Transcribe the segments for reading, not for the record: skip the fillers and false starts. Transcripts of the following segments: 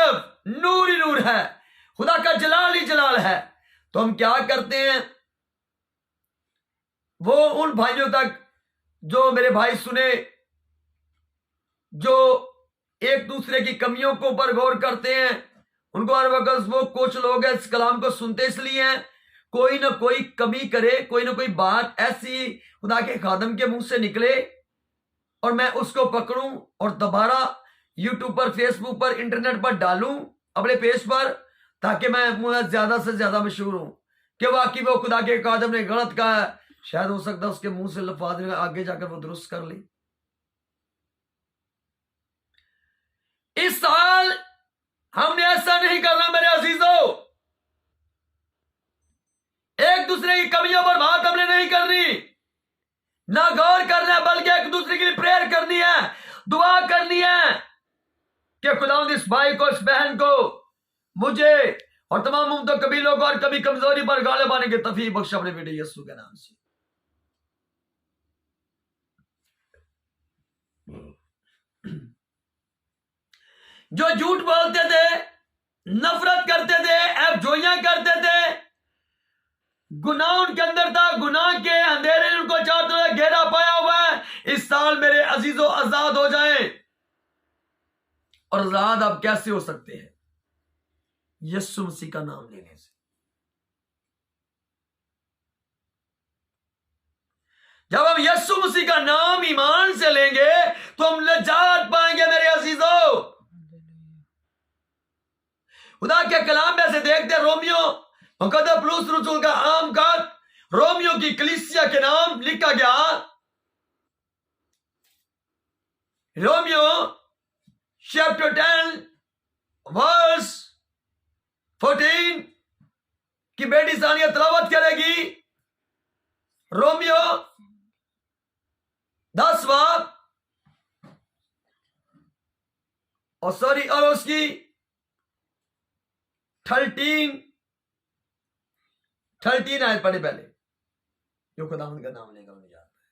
सिर्फ नूर ही नूर है, खुदा का जलाल ही जलाल है। तो हम क्या करते हैं, वो उन भाइयों तक जो मेरे भाई सुने, जो एक दूसरे की कमियों को ऊपर गौर करते हैं, उनको हर वक्त वो कुछ लोग इस कलाम को सुनते इसलिए हैं, कोई ना कोई कमी करे, कोई ना कोई बात ऐसी खुदा के खादम के मुंह से निकले और मैं उसको पकड़ूं और दोबारा यूट्यूब पर, फेसबुक पर, इंटरनेट पर डालूं अपने पेज पर, ताकि मैं ज्यादा से ज्यादा मशहूर हूं कि वाकई वो खुदा के खादम ने गलत कहा है। शायद हो सकता है उसके मुंह से लफाज में आगे जाकर वो दुरुस्त कर ले। इस साल हमने ऐसा नहीं करना मेरे अजीजों, एक दूसरे की कमियों पर बात हमने नहीं करनी, ना गौर करना है, बल्कि एक दूसरे के लिए प्रेयर करनी है, दुआ करनी है कि खुदावंद इस भाई को, इस बहन को, मुझे और तमाम उम्मतों, कबीलों को और कभी कमजोरी पर गालिब आने की तौफीक बख्श अपने बेटे यीशु के नाम से। जो झूठ बोलते थे, नफरत करते थे, एबजोइयां करते थे, गुनाह उनके अंदर था, गुनाह के अंधेरे ने उनको चारों तरफ घेरा पाया हुआ है, इस साल मेरे अजीजों आजाद हो जाएं। और आजाद अब कैसे हो सकते हैं? यीशु मसीह का नाम लेने से। जब हम यीशु मसीह का नाम ईमान से लेंगे तो हम निजात पाएंगे मेरे अजीजों। खुदा के कलाम में से देखते रोमियो मुकद्दस पौलुस रसूल का आम खत रोमियो की कलीसिया के नाम लिखा गया। रोमियो चैप्टर 10 वर्स 14 की बेटी सानिया तलावत करेगी। रोमियो 10 और उसकी 13 आयत पढ़े पहले, जो खुदावंद का नाम लेगा उन्हें जाता है।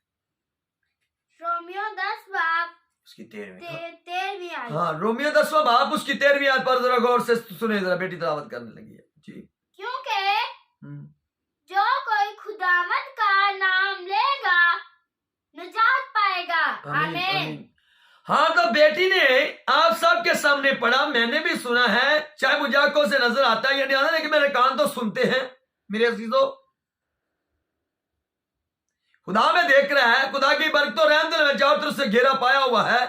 रोमियो 10 बाब उसकी 13वीं आयत। हाँ, रोमियो 10 बाब उसकी 13वीं आयत पर जरा गौर से सुने, जरा बेटी तलावत करने लगी है जी। क्योंकि जो कोई खुदावंद का नाम लेगा निजात पाएगा। आमीन। हाँ, तो बेटी ने आप सबके सामने पढ़ा, मैंने भी सुना है, चाहे मुझे आंखों से नजर आता है या नहीं आता, लेकिन मेरे कान तो सुनते हैं मेरे अजीजों। खुदा में देख रहा है, खुदा की बरकतों रहमत में चारों तरफ से घेरा पाया हुआ है।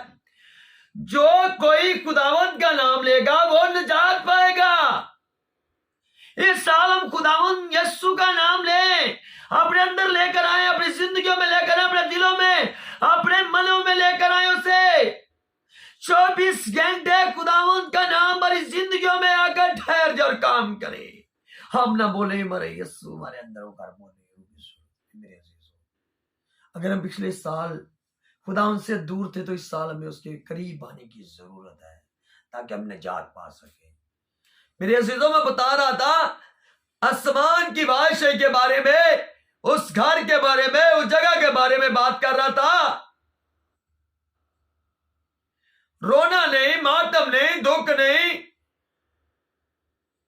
जो कोई खुदावंद का नाम लेगा वो निजात पाएगा। इस साल हम खुदावंद यीशु का नाम लें, अपने अंदर लेकर आए, अपनी जिंदगियों में लेकर आए, अपने दिलों में, अपने मनों में लेकर आए उसे। 24 घंटे खुदावंद का नाम हमारी जिंदगियों में आकर ठहर जाए और काम करे। हम ना बोले मरे यीशु हमारे अंदर होकर बोले। मेरे अगर हम पिछले साल खुदा उनसे दूर थे तो इस साल हमें उसके करीब आने की जरूरत है ताकि हम निजात पा सके। मेरे अजीजों में बता रहा था आसमान की बादशाही के बारे में, उस घर के बारे में, उस जगह के बारे में बात कर रहा था। रोना नहीं, मातम नहीं, दुख नहीं,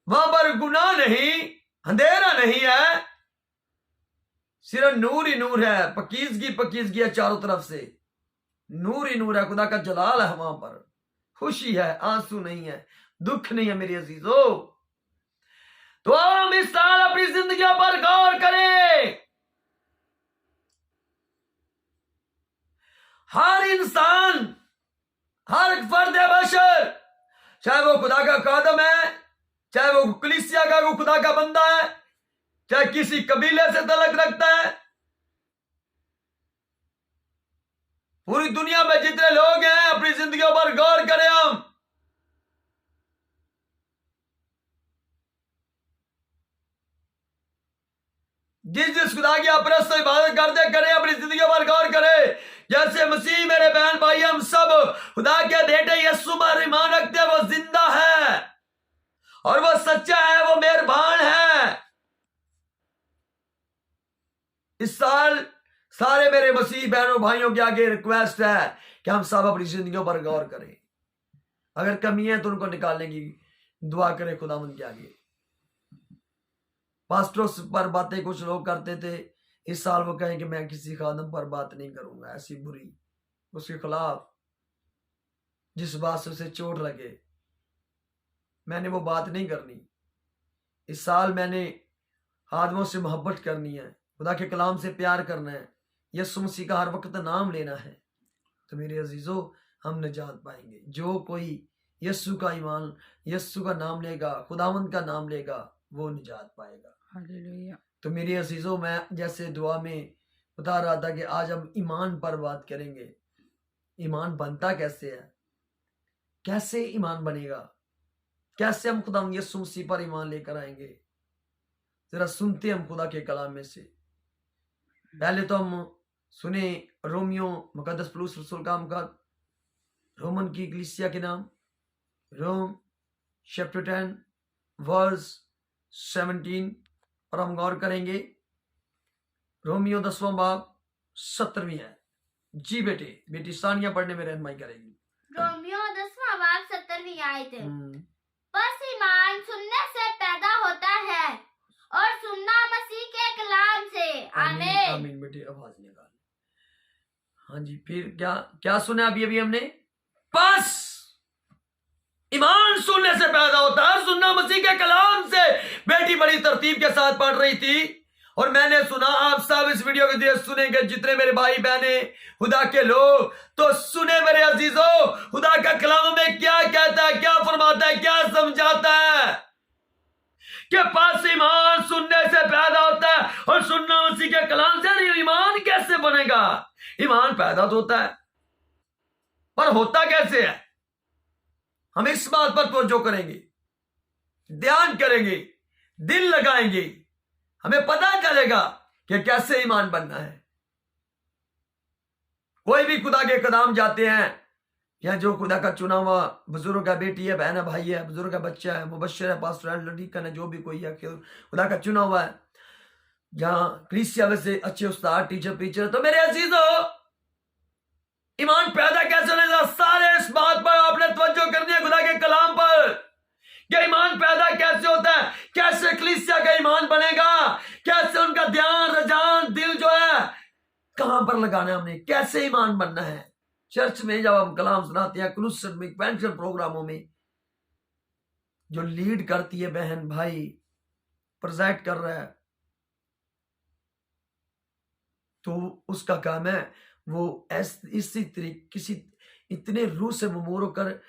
वहां पर गुनाह नहीं, अंधेरा नहीं है, सिर्फ नूर ही नूर है, पकीजगी है चारों तरफ से, नूर ही नूर है, खुदा का जलाल है वहां पर, खुशी है, आंसू नहीं है, दुख नहीं है मेरे अजीजों। तो हम इस साल अपनी जिंदगी पर गौर करें। हर इंसान, हर फर्द बशर, चाहे वो खुदा का खादम है, चाहे वो कलीसिया का वो खुदा का बंदा है, चाहे किसी कबीले से तलक रखता है, पूरी दुनिया में जितने लोग हैं अपनी जिंदगियों पर गौर करें। हम जिस खुदा की अपरस्त इबादत करते करें, अपनी जिंदगी पर गौर करें। जैसे मसीह मेरे बहन भाई हम सब खुदा के बेटे यीशु पर ईमान रखते हैं, वो जिंदा है और वो सच्चा है, वो मेहरबान है। इस साल सारे मेरे मसीह बहनों भाइयों के आगे रिक्वेस्ट है कि हम सब अपनी जिंदगियों पर गौर करें। अगर कमी है तो उनको निकालने की दुआ करें खुदावंद के आगे। पास्टरों पर बातें कुछ लोग करते थे, इस साल वो कहें कि मैं किसी खादम पर बात नहीं करूंगा ऐसी बुरी, उसके खिलाफ जिस बात से उसे चोट लगे मैंने वो बात नहीं करनी। इस साल मैंने आदमों से मोहब्बत करनी है, खुदा के कलाम से प्यार करना है, यीशु मसीह का हर वक्त नाम लेना है। तो मेरे अजीजों, हम निजात पाएंगे। जो कोई यीशु का ईमान, यीशु का नाम लेगा, खुदावंद का नाम लेगा, वो निजात पाएगा। हालेलुया। तो मेरे अजीजों, मैं जैसे दुआ में बता रहा था कि आज हम ईमान पर बात करेंगे। ईमान बनता कैसे है, कैसे ईमान बनेगा, कैसे हम खुदा यीशु मसीह पर ईमान लेकर आएंगे। जरा सुनते हम खुदा के कलाम में से। पहले तो हम सुने रोमियो मुकद्दस पौलुस रसूल का मुकद रोमन की कलीसिया के नाम, रोम चैप्टर 10 वर्स 17 और हम गौर करेंगे। रोमियो 10वां बाब 17वीं है। जी बेटी सानिया पढ़ने में रहनुमाई करेगी। रोमियो 10वां बाब 17वीं आयत है। बस ईमान सुनने से पैदा होता है और सुनना मसीह के कलाम से। आमीन। आमीन बेटी, आवाज निकाल। हाँ जी, फिर क्या सुना अभी हमने? बस ईमान सुनने से पैदा होता है, सुनना मसीह के कलाम से। बेटी बड़ी तरतीब के साथ पढ़ रही थी और मैंने सुना, आप सब इस वीडियो के जरिए सुनेंगे, जितने मेरे भाई बहने खुदा के लोग, तो सुने मेरे अजीजों, खुदा का कलाम में क्या कहता है, क्या फरमाता है, क्या समझाता है कि पास ईमान सुनने से पैदा होता है और सुनना मसीह के कलाम से। ईमान कैसे बनेगा? ईमान पैदा तो होता है, पर होता कैसे है? हम इस बात पर तवज्जो करेंगे, ध्यान करेंगे, दिल लगाएंगे, हमें पता चलेगा कि कैसे ईमान बनना है। कोई भी खुदा के कदम जाते हैं, या जो खुदा का चुना हुआ बुजुर्ग है, बेटी है, बहन है, भाई है, बुजुर्ग है, बच्चा है, मुबश्शिर है, पास्टर है, लड़ीकन है, जो भी कोई है, खुदा का चुना हुआ है, जहां कलीसिया में से अच्छे उस्ताद, टीचर, प्रीचर। तो मेरे अजीजों, ईमान पैदा कैसे होगा? सारे इस बात पर आपने तवज्जो करनी है, खुदा के कलाम पर, कि ईमान पैदा कैसे होता है, कैसे कलीसिया का ईमान बनेगा, कैसे उनका ध्यान, रजान, दिल जो है कहां पर लगाना है, हमने कैसे ईमान बनना है। चर्च में जब हम कलाम सुनाते हैं, क्रूसेड में, पेंशन प्रोग्रामों में, जो लीड करती है बहन, भाई प्रेजेंट कर रहा है, तो उसका काम है वो इसी तरीके किसी इतने रूह से ममूर होकर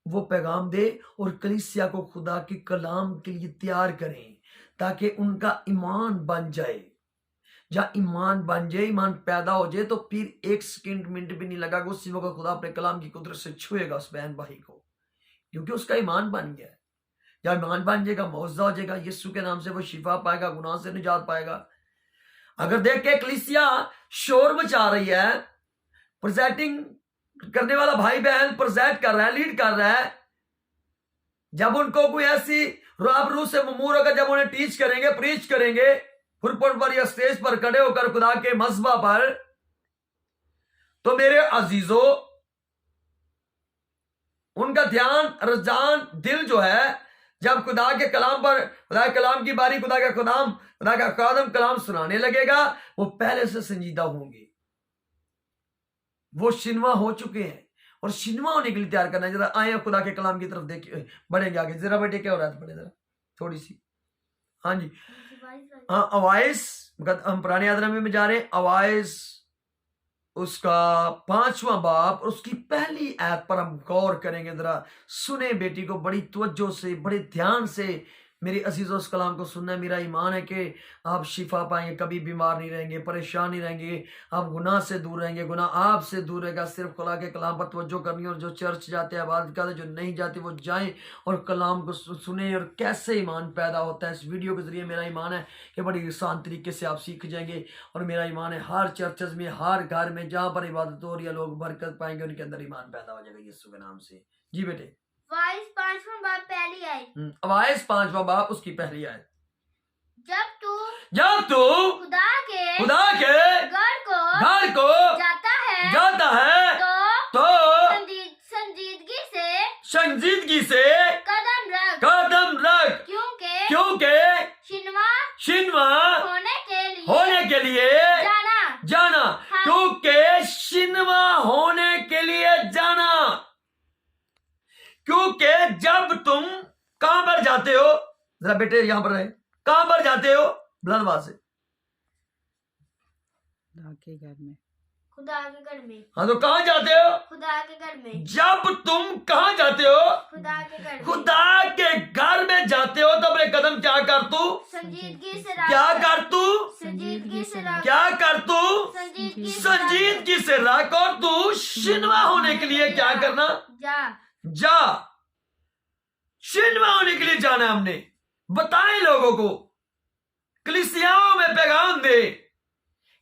वो पैगाम दे और कलीसिया को खुदा के कलाम के लिए तैयार करें, ताकि उनका ईमान बन जाए। जहाँ ईमान बन जाए, ईमान पैदा हो जाए, तो फिर एक सेकंड मिनट भी नहीं लगा कि उसी वक्त खुदा अपने कलाम की कुदरत से छुएगा उस बहन भाई को, क्योंकि उसका ईमान बन गया है। जब ईमान बन जाएगा, मौजूदा हो जाएगा, यीशु के नाम से वो शिफा पाएगा, गुनाह से निजात पाएगा। अगर देख के कलीसिया शोर मचा रही है, प्रेजेंटिंग करने वाला भाई बहन प्रेजेंट कर रहा है, लीड कर रहा है, जब उनको कोई ऐसी रूह से ममूर होकर जब उन्हें टीच करेंगे, प्रीच करेंगे, पुरपट पर या स्टेज पर खड़े होकर खुदा के मज़बा पर, तो मेरे अजीजों, उनका ध्यान, रजान, दिल जो है, जब खुदा के कलाम पर, खुदा के कलाम की बारी, खुदा का कादम कलाम सुनाने लगेगा, वो पहले से संजीदा होंगे, वो शिनवा हो चुके हैं, और शिनवा होने के लिए तैयार करना है। जरा आए खुदा के कलाम की तरफ देखिए, बढ़ेंगे आगे। जरा बेटे क्या हो रहा था, बड़े जरा थोड़ी सी। हाँ जी, हाँ, अवाइस, हम पुराने यादनामे में जा रहे हैं। अवाइस उसका 5वां बाब, उसकी पहली आयत पर हम गौर करेंगे। जरा सुने बेटी को बड़ी तवज्जो से, बड़े ध्यान से। मेरे अजीजों, उस कलाम को सुनना। मेरा ईमान है कि आप शिफा पाएंगे, कभी बीमार नहीं रहेंगे, परेशान नहीं रहेंगे, आप गुनाह से दूर रहेंगे, गुनाह आपसे दूर रहेगा। सिर्फ खुदा के कलाम पर तवज्जो करनी है। और जो चर्च जाते हैं, इबादत करते, जो नहीं जाते, वो जाएं और कलाम को सुने। और कैसे ईमान पैदा होता है, इस वीडियो के जरिए मेरा ईमान है कि बड़ी आसान तरीके से आप सीख जाएंगे। और मेरा ईमान है हर चर्चेज में, हर घर में जहाँ पर इबादत हो रही है, लोग बरकत पाएंगे, उनके अंदर ईमान पैदा हो जाएगा यीशु के नाम से। जी बेटे, वाइस 5वां बाब पहली आयत। अवाइस 5वां बाब उसकी पहली आयत। जब तू खुदा के घर को जाता है तो संजीदगी से कदम कहां पर जाते हो? जरा बेटे यहां पर रहे, कहां पर जाते हो? बुलंद आवाज से। खुदा के घर में। खुदा के घर में। हाँ, तो कहां जाते हो? खुदा के घर में। जब तुम कहां जाते हो? खुदा के घर में। खुदा के घर में जाते हो तो अपने कदम क्या कर तू? संजीदगी से रख। क्या कर तू? संजीदगी से रख। क्या कर तू? संजीदगी से संजीदगी से रख। और तू शिनवा होने के लिए क्या करना? जा। शिनवा होने के लिए जाना है हमने। बताएं लोगों को, कलीसियाओं में पैगाम दे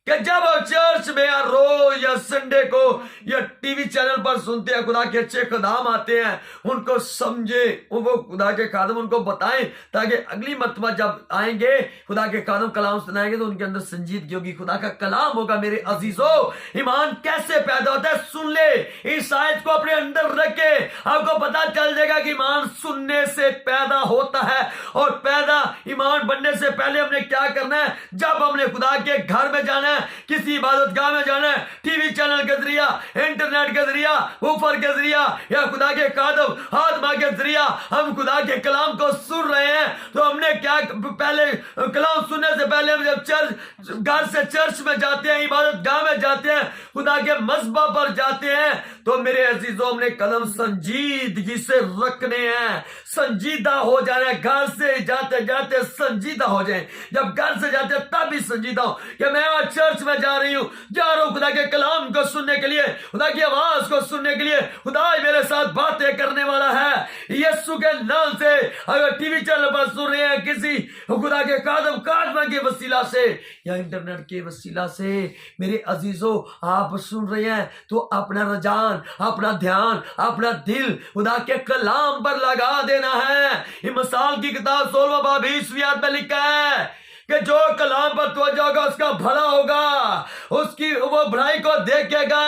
कि जब वो चर्च में या रोज या संडे को या टीवी चैनल पर सुनते हैं खुदा के अच्छे कलाम आते हैं, उनको समझे, वो खुदा के खादम उनको बताएं, ताकि अगली मर्तबा जब आएंगे खुदा के खादम कलाम सुनाएंगे तो उनके अंदर संजीदगी होगी, खुदा का कलाम होगा। मेरे अजीजों, ईमान कैसे पैदा होता है? सुन ले, इस आयत को अपने अंदर रखे, आपको पता चल जाएगा कि ईमान सुनने से पैदा होता है। और पैदा ईमान बनने से पहले हमने क्या करना है? जब हमने खुदा के घर में जाना है, किसी इबादत गाह में जाना है, टीवी चैनल के जरिया, इंटरनेट के जरिया, ऊपर के जरिया या खुदा के कादम आत्मा के जरिया हम खुदा के कलाम को सुन रहे हैं, तो हमने क्या पहले कलाम सुनने से पहले हम जब चर्च घर से चर्च में जाते हैं, इबादत गाह में जाते हैं, खुदा के मस्बा पर जाते हैं, तो मेरे अजीजों हमने कदम संजीदगी से रखने हैं, संजीदा हो जाना। घर से जाते जाते संजीदा हो जाए। जब घर से जाते तब भी संजीदा हो कि मैं आज चर्च में जा रही हूं, जा रहा हूं खुदा के कलाम को सुनने के लिए, खुदा की आवाज को सुनने के लिए। खुदा मेरे साथ बातें करने वाला है यीशु के नाम से। अगर टीवी चैनल पर सुन रहे हैं किसी खुदा के कादम कादमा के वसीला से या इंटरनेट के वसीला से, मेरे अजीजों आप सुन रहे हैं, तो अपना रुझान, अपना ध्यान, अपना दिल खुदा के कलाम पर लगा देना है। ये मिसाल की किताब 16वां बाब 20वीं आयत में लिखा है कि जो कलाम पर तवज्जो होगा उसका भला होगा, उसकी वो भलाई को देखेगा।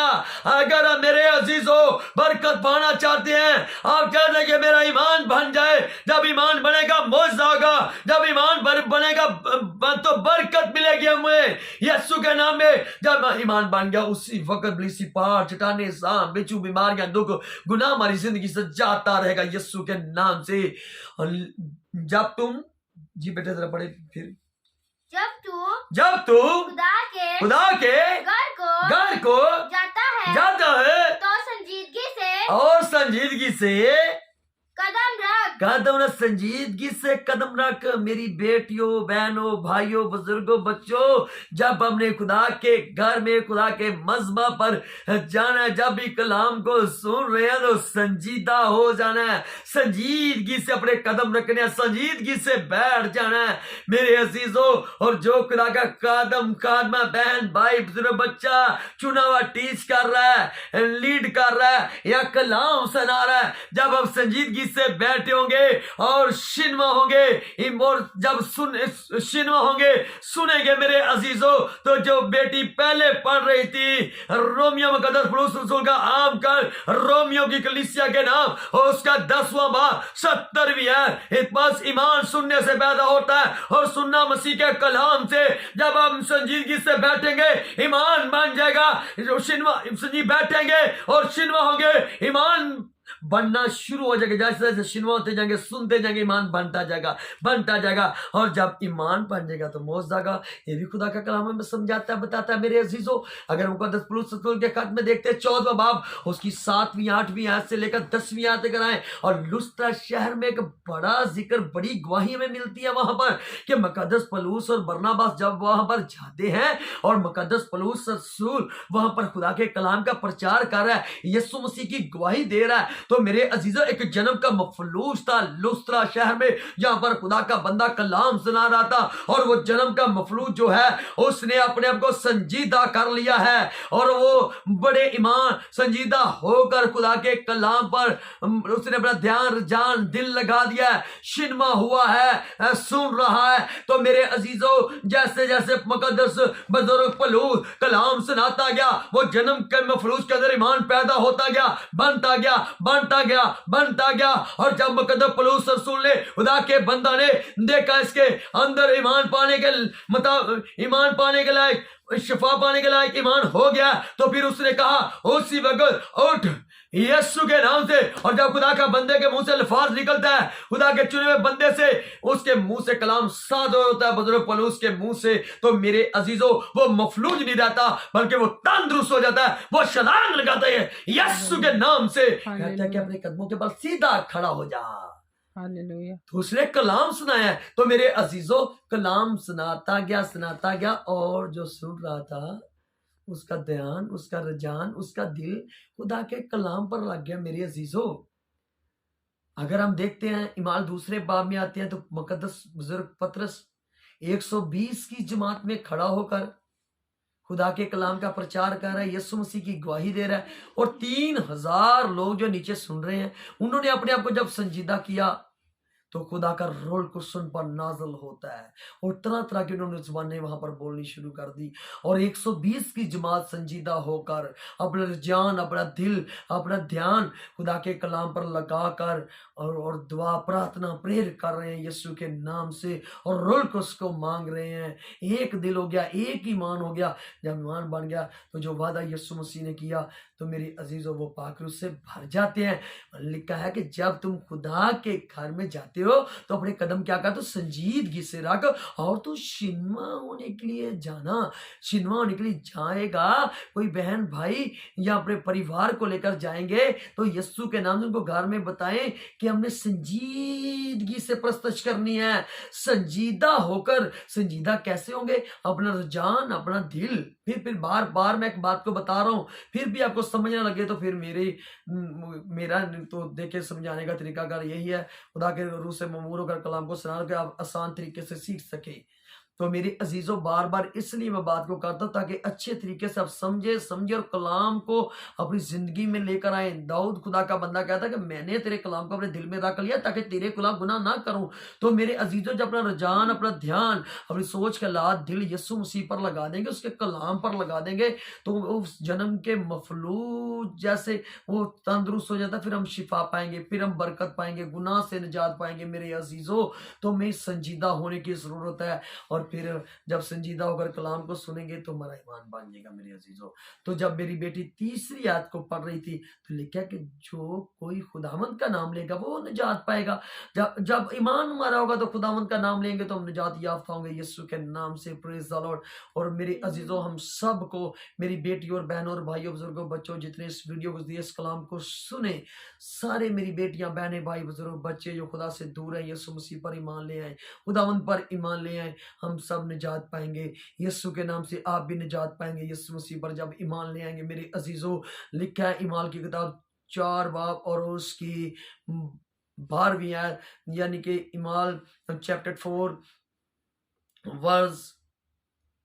अगर आप मेरे अजीजों बरकत पाना चाहते हैं, आप कहते हैं कि मेरा ईमान बन जाए, जब ईमान बनेगा मौजूद होगा, जब ईमान बनेगा तो बरकत मिलेगी हमें यीशु के नाम में। जब ईमान बन गया उसी वक्त इब्लीसी पार चटाने सांप बिच्छू बीमारियां दुख गुनाह हमारी जिंदगी से जाता रहेगा यीशु के नाम से। जब तुम जी बेटे जरा पढ़े फिर। जब तू खुदा के घर को जाता है तो संजीदगी से कदम रख। संजीदगी से कदम रख। मेरी बेटियों, बहनों, भाइयों, बुजुर्गों, बच्चों, जब हमने खुदा के घर में खुदा के मज़बा पर जाना है, जब भी कलाम को सुन रहे हैं तो संजीदा हो जाना है, संजीदगी से अपने कदम रखने हैं, संजीदगी से बैठ जाना है मेरे अजीजों। और जो खुदा का कदम कादमा बहन भाई बुजुर्ग बच्चा चुना हुआ टीच कर रहा है, लीड कर रहा है या कलाम सुना रहा है, जब हम संजीदगी से बैठे होंगे और शिनवा होंगे, और जब शिनवा होंगे सुनेंगे मेरे अजीजों, तो जो बेटी पहले पढ़ रही थी रोमियो मुकद्दस पौलुस रसूल का आम कर रोमियो की कलीसिया के नाम, और उसका 10वां बाब 70वीं है। बस ईमान सुनने से पैदा होता है और सुनना मसीह के कलाम से। जब हम संजीदगी से बैठेंगे ईमान बन जाएगा, शिनवा संजीद बैठेंगे और शिनवा होंगे, ईमान बनना शुरू हो जाएगा। जैसे जैसे शिनवा होते जाएंगे, सुनते जाएंगे, ईमान बनता जाएगा। और जब ईमान बन जाएगा तो मौज जाएगा। ये भी खुदा का कलाम में समझाता है, बताता है मेरे अजीजों। अगर मुकद्दस पौलुस रसूल के खत में देखते 14वां बाब उसकी 7वीं 8वीं आयत से लेकर 10वीं आयत तक आए, और लुस्त्रा शहर में एक बड़ा जिक्र, बड़ी गवाही में मिलती है वहां पर कि मुकद्दस पौलुस और बरनबास जब वहां पर जाते हैं और मुकद्दस पौलुस रसूल वहां पर खुदा के कलाम का प्रचार कर रहा है, यीशु मसीह की गवाही दे रहा है। तो मेरे अजीजों, एक जन्म का मफलूज था लुस्त्रा शहर में, जहां पर खुदा का बंदा कलाम सुना रहा था, और वो जन्म का मफलूज जो है उसने अपने आप को संजीदा कर लिया है, और वो बड़े ईमान संजीदा होकर खुदा के कलाम पर उसने अपना ध्यान जान दिल लगा दिया है, शिनमा हुआ है, सुन रहा है। तो मेरे अजीजों, जैसे जैसे मुकद्दस बुजुर्ग पौलुस कलाम सुनाता गया, वो जन्म के मफलूज के अंदर ईमान पैदा होता गया, बनता गया। और जब मुकद्दस पौलुस रसूल ने खुदा के बंदा ने देखा इसके अंदर ईमान पाने के लायक, शिफा पाने के लायक ईमान हो गया, तो फिर उसने कहा उसी वक्त उठ यीशु के नाम से। और जब खुदा का बंदे के मुंह से अल्फाज निकलता है, खुदा के चुने हुए बंदे से, उसके मुंह से कलाम सादर होता है बुजुर्ग पौलुस के मुंह से, तो मेरे अजीजों वो मफलूज नहीं रहता, बल्कि वो तंदुरुस्त हो जाता है, वो छलांग लगाता है यीशु के नाम से। कहता है कि अपने कदमों के बल सीधा खड़ा हो जा। हालेलुया। तो उसने कलाम सुनाया है। तो मेरे अजीजों, कलाम सुनाता गया, और जो सुन रहा था उसका ध्यान, उसका रुझान, उसका दिल खुदा के कलाम पर लग गया। मेरे अजीजों, अगर हम देखते हैं इमाल दूसरे बाब में आते हैं, तो मुकद्दस बुजुर्ग पतरस 120 की जमात में खड़ा होकर खुदा के कलाम का प्रचार कर रहा है, यीशु मसीह की गवाही दे रहा है, और 3000 लोग जो नीचे सुन रहे हैं, उन्होंने अपने आप को जब संजीदा किया, तो खुदा का रोल कुशन पर नाजल होता है, और तरह तरह की उन्होंने जुबानें वहां पर बोलनी शुरू कर दी। और 120 की जमात संजीदा होकर अपना जान, अपना दिल, अपना ध्यान खुदा के कलाम पर लगाकर और दुआ, प्रार्थना, प्रेयर कर रहे हैं यीशु के नाम से, और रोल कुश को मांग रहे हैं। एक दिल हो गया, एक ईमान हो गया। जब ईमान बन गया, तो जो वादा यीशु मसीह ने किया, तो मेरी अजीजों वो पाक रूह से भर जाते हैं। लिखा है कि जब तुम खुदा के घर में जाते हो, तो अपने कदम क्या कर, तो संजीदगी से रख, और तू शिनमा होने के लिए जाना। शिनमा होने के लिए जाएगा, कोई बहन भाई या अपने परिवार को लेकर जाएंगे, तो यीशु के नाम से उनको घर में बताएं कि हमने संजीदगी से प्रस्तुत करनी है। संजीदा होकर, संजीदा कैसे होंगे? अपना रुझान, अपना दिल। फिर बार बार मैं एक बात को बता रहा हूं, फिर भी आपको समझने लगे तो फिर मेरा तो देखे समझाने का तरीकाकार यही है। खुदा के रूह से ममूर होकर कलाम को सुना के आप आसान तरीके से सीख सके। तो मेरे अजीजों, बार बार इसलिए मैं बात को करता हूं ताकि अच्छे तरीके से आप समझे और कलाम को अपनी जिंदगी में लेकर आए। दाऊद खुदा का बंदा कहता है कि मैंने तेरे कलाम को अपने दिल में रख लिया ताकि तेरे खिलाफ गुनाह ना करूं। तो मेरे अजीजों, जब अपना रुझान, अपना ध्यान, अपनी सोच के लाद दिल यीशु मसीह पर लगा देंगे, उसके कलाम पर लगा देंगे, तो उस जन्म के मफलूज जैसे वो तंदुरुस्त हो जाता है। फिर हम शिफा पाएंगे, फिर हम बरकत पाएंगे, गुनाह से निजात पाएंगे। मेरे अजीजों, तो हमें संजीदा होने की जरूरत है, और फिर जब संजीदा होकर कलाम को सुनेंगे तो हमारा ईमान बन जाएगा। मेरे अजीजों, तो जब मेरी बेटी तीसरी आयत को पढ़ रही थी, तो लिखा कि जो कोई खुदावंद का नाम लेगा वो निजात पाएगा। जब ईमान हमारा होगा तो खुदावंद का नाम लेंगे तो हम निजात याफ्ता होंगे यीशु के नाम से। Praise the Lord. और मेरे अजीजों, हम सबको, मेरी बेटी और बहनों और भाइयों, बुजुर्गों, बच्चों, जितने इस वीडियो को दिए, इस कलाम को सुने, सारे मेरी बेटियां, बहनें, भाई, बुजुर्ग, बच्चे जो खुदा से दूर है, यीशु मसीह पर ईमान ले आए, खुदावंद पर ईमान ले आए, हम सब निजात पाएंगे यीशु के नाम से। आप भी निजात पाएंगे यीशु मसीह पर जब ईमान ले आएंगे। मेरे अजीजों, लिखा है ईमाल की किताब 4 बाब और उसकी 12वीं आयत, यानी कि ईमाल चैप्टर 4 वर्स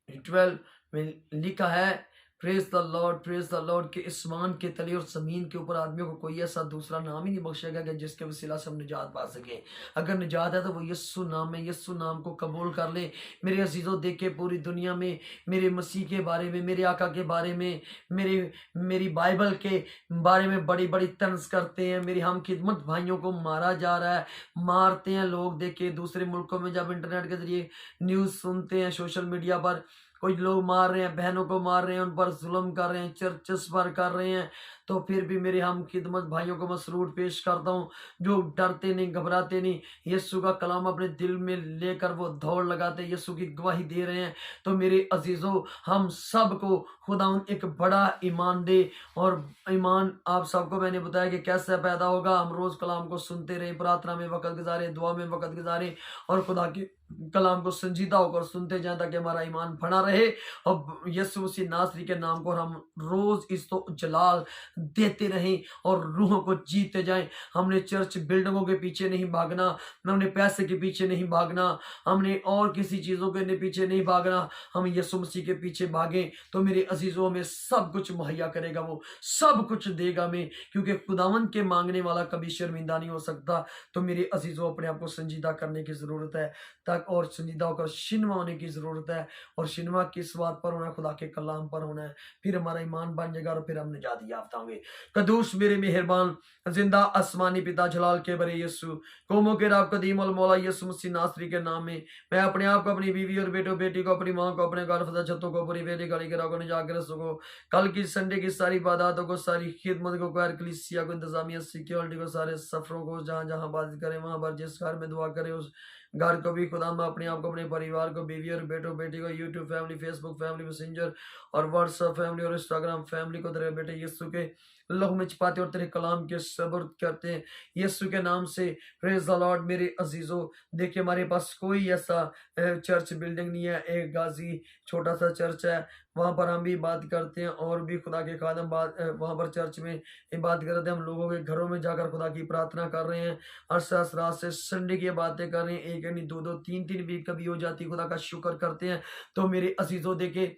12 में लिखा है, प्रेज द लॉर्ड, के आसमान के तले और जमीन के ऊपर आदमियों को कोई ऐसा दूसरा नाम ही नहीं बख्शेगा कि जिसके वसीला से हम निजात पा सके। अगर निजात है तो वो यीशु नाम है। यीशु नाम को कबूल कर ले। मेरे अजीजों, देखे पूरी दुनिया में मेरे मसीह के बारे में, मेरे आका के बारे में, मेरी बाइबल के बारे में बड़ी बड़ी तंज करते हैं। मेरी हम खिदमत भाइयों को मारा जा रहा है, मारते हैं लोग। देखे दूसरे मुल्कों में जब इंटरनेट के जरिए न्यूज़ सुनते हैं, सोशल मीडिया पर कोई लोग मार रहे हैं, बहनों को मार रहे हैं, उन पर जुल्म कर रहे हैं, चर्चेस पर कर रहे हैं, तो फिर भी मेरे हम खिदमत भाइयों को मसरूट पेश करता हूँ, जो डरते नहीं, घबराते नहीं, यीशु का कलाम अपने दिल में लेकर वो दौड़ लगाते, यीशु की गवाही दे रहे हैं। तो मेरे अजीजों, हम सबको खुदा एक बड़ा ईमान दे। और ईमान आप सबको मैंने बताया कि कैसे पैदा होगा। हम रोज कलाम को सुनते रहे, प्रार्थना में वक़्त गुजारे, दुआ में वक़्त गुजारे, और खुदा के कलाम को संजीदा होकर सुनते जाएं ताकि हमारा ईमान बना रहे, और यीशु मसीह नासरी के नाम को हम रोज इस्तो जलाल देते रहें और रूहों को जीते जाएं। हमने चर्च बिल्डिंगों के पीछे नहीं भागना, हमने पैसे के पीछे नहीं भागना, हमने और किसी चीजों के पीछे नहीं भागना, हम यीशु मसीह के पीछे भागें तो मेरे अजीजों में सब कुछ मुहैया करेगा, वो सब कुछ देगा में, क्योंकि खुदावंद के मांगने वाला कभी शर्मिंदा नहीं हो सकता। तो मेरे अजीजों, अपने आप को संजीदा करने की जरूरत है, तक और संजीदा होकर शिनमा होने की जरूरत है। और शिनमा किस बात पर होना है? खुदा के कलाम पर होना है। फिर हमारा ईमान बन जाएगा और फिर हम निजात याफ्ता होंगे। मांगे। कदूस मेरे मेहरबान जिंदा आसमानी पिता जलाल के बरे यीशु, कौमों के रब कदीम अल मौला यीशु मसीह नासरी के नाम में मैं अपने आप को, अपनी बीवी और बेटो बेटी को, अपनी माँ को, अपने घर फजा छतों को, पूरी बेटी गली के रागों ने जाकर सको, कल की संडे की सारी इबादतों को, सारी खिदमत को, क्वायर कलीसिया को, इंतजामिया सिक्योरिटी को, सारे सफरों को, जहाँ जहाँ बात करें वहां पर, जिस घर में दुआ करे उस घर को भी खुदा मैं अपने आप को, अपने परिवार को, बीवी और बेटो बेटी को, YouTube family, Facebook family, messenger और व्हाट्सएप फैमिली और इंस्टाग्राम फैमिली को तेरे बेटे यीशु के लहू में छिपाते और तेरे कलाम के सब्र करते हैं यीशु के नाम से। Praise the Lord. मेरे अजीजों, देखिए हमारे पास कोई ऐसा चर्च बिल्डिंग नहीं है, एक गाजी छोटा सा चर्च है, वहाँ पर हम भी बात करते हैं और भी खुदा के खादम बात वहाँ पर चर्च में बात करते हैं। हम लोगों के घरों में जाकर खुदा की प्रार्थना कर रहे हैं, अरसास रात से संडे की बातें कर रहे हैं, एक नहीं दो दो तीन तीन वीक कभी हो जाती, खुदा का शुक्र करते हैं। तो मेरे अजीजों देखे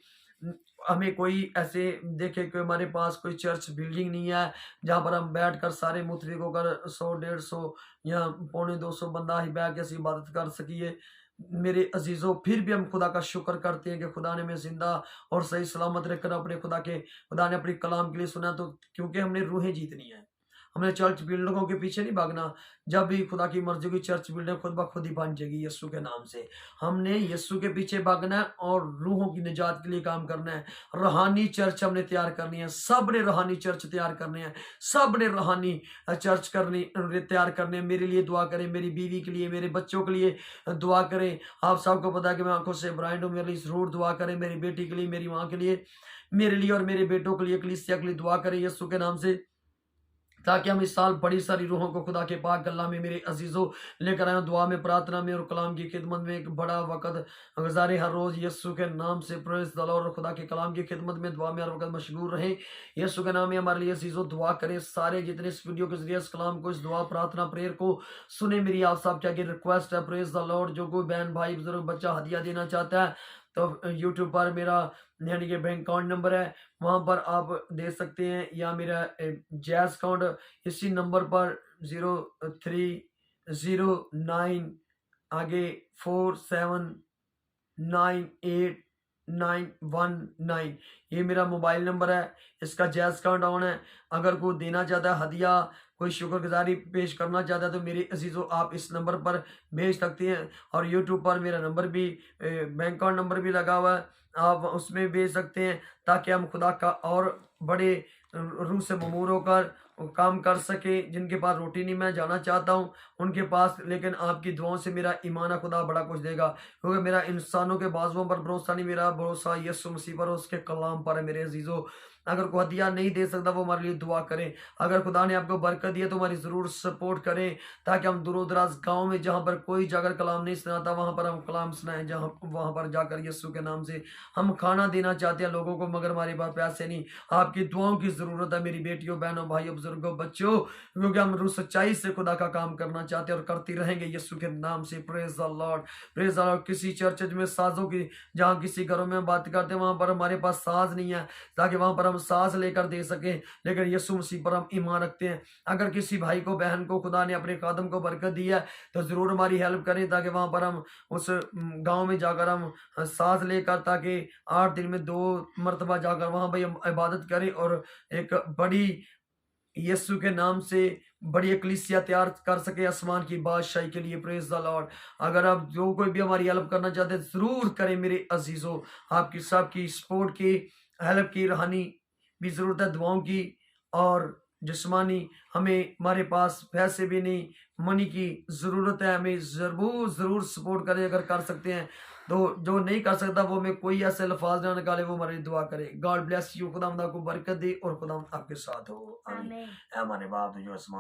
हमें कोई ऐसे देखे कि हमारे पास कोई चर्च बिल्डिंग नहीं है जहाँ पर हम बैठकर सारे मुतफिक होकर 100-150 या 250 बंदा ही बैठ के ऐसी इबादत कर सकिए। मेरे अजीजों, फिर भी हम खुदा का शुक्र करते हैं कि खुदा ने हमें जिंदा और सही सलामत रखकर अपने खुदा ने अपने कलाम के लिए सुना, तो क्योंकि हमने रूहें जीतनी है, हमने चर्च बिल्डिंगों के पीछे नहीं भागना। जब भी खुदा की मर्जी की चर्च बिल्डिंग खुद ब खुद ही बन जाएगी यीशु के नाम से। हमने यीशु के पीछे भागना है और रूहों की निजात के लिए काम करना है। रूहानी चर्च हमने तैयार करनी है, सब ने रूहानी चर्च तैयार करने हैं, सब ने रूहानी चर्च करनी तैयार करने हैं। मेरे लिए दुआ करें, मेरी बीवी के लिए, मेरे बच्चों के लिए दुआ करें। आप सबको पता है कि मैं आंखों से ब्राइंड हूँ, मेरे लिए जरूर दुआ करें। मेरी बेटी के लिए, मेरी माँ के लिए, मेरे लिए और मेरे बेटों के लिए, कलीसिया के लिए दुआ करें यीशु के नाम से, ताकि हम इस साल बड़ी सारी रूहों को खुदा के पाक गल्ला में मेरे अजीजों लेकर आए। दुआ में, प्रार्थना में और कलाम की खिदमत में एक बड़ा वक़्त गुजारे हर रोज़ यीशु के नाम से। Praise the Lord. और खुदा के कलाम की खिदमत में, दुआ में हर वक़्त मशगूल रहें यीशु के नाम में। हमारे लिए अजीजों दुआ करें, सारे जितने इस वीडियो के जरिए इस कलाम को, इस दुआ प्रार्थना प्रेयर को सुने, मेरी आप सब क्या रिक्वेस्ट है। Praise the Lord. जो कोई बहन भाई बुजुर्ग बच्चा हदिया देना चाहता है तो यूट्यूब पर मेरा यानी कि बैंक अकाउंट नंबर है, वहाँ पर आप दे सकते हैं, या मेरा जैज़ अकाउंट इसी नंबर पर 0309 आगे 47989119, ये मेरा मोबाइल नंबर है। इसका जैज़ अकाउंट ऑन है। अगर कोई देना चाहता है हदिया, कोई शुक्रगुजारी पेश करना चाहता है, तो मेरे अजीजों आप इस नंबर पर भेज सकते हैं। और यूट्यूब पर मेरा नंबर भी, बैंक अकाउंट नंबर भी लगा हुआ है, आप उसमें भेज सकते हैं, ताकि हम खुदा का और बड़े रूह से ममूर होकर काम कर सके। जिनके पास रोटी नहीं, मैं जाना चाहता हूँ उनके पास, लेकिन आपकी दुआओं से मेरा ईमान खुदा बड़ा कुछ देगा, क्योंकि मेरा इंसानों के बाजुओं पर भरोसा नहीं, मेरा भरोसा यीशु मसीह पर, उसके कलाम पर है। मेरे अजीजों, अगर कोई हदिया नहीं दे सकता वो हमारे लिए दुआ करें। अगर खुदा ने आपको बरकत दी है तो हमारी ज़रूर सपोर्ट करें, ताकि हम दूर दराज गाँव में जहाँ पर कोई जाकर कलाम नहीं सुनाता, वहाँ पर हम कलाम सुनाएं, जहाँ वहाँ पर जाकर यीशु के नाम से हम खाना देना चाहते हैं लोगों को, मगर हमारे पास पैसे नहीं। आपकी दुआओं की ज़रूरत है मेरी बेटियों, बहनों, भाइयों, बुजुर्गों, बच्चों, क्योंकि हम रूह सच्चाई से खुदा का काम करना चाहते हैं और करती रहेंगे यीशु के नाम से। Praise the Lord. Praise the Lord. किसी चर्च में साजों की, जहाँ किसी घरों में बात करते हैं वहाँ पर हमारे पास साज नहीं है, ताकि वहाँ पर हम साज लेकर दे सके, लेकिन यीशु मसीह पर हम ईमान रखते हैं। अगर किसी भाई को, बहन को खुदा ने अपने कदम को बरकत दी है तो जरूर हमारी हेल्प करें, ताकि वहां पर हम उस गांव में जाकर हम सांस लेकर, ताकि 8 दिन में 2 मरतबा जाकर वहां भाई हम इबादत करें और एक बड़ी यीशु के नाम से बड़ी कलीसिया तैयार कर सके आसमान की बादशाही के लिए। Praise the Lord. अगर आप जो कोई भी हमारी हेल्प करना चाहते हैं जरूर करें मेरे अजीजों। आपकी सबकी सपोर्ट की, हेल्प की, रूहानी भी जरूरत है, दुआओं की और जिस्मानी। हमें, हमारे पास पैसे भी नहीं, मनी की ज़रूरत है, हमें ज़रूर सपोर्ट करें अगर कर सकते हैं। तो जो नहीं कर सकता वो हमें कोई ऐसे लफाज ना निकाले, वो हमारी दुआ करे। God bless you. खुदा को बरकत दे और खुदा आपके साथ हो। आमीन। हमारे बाप जो आसमान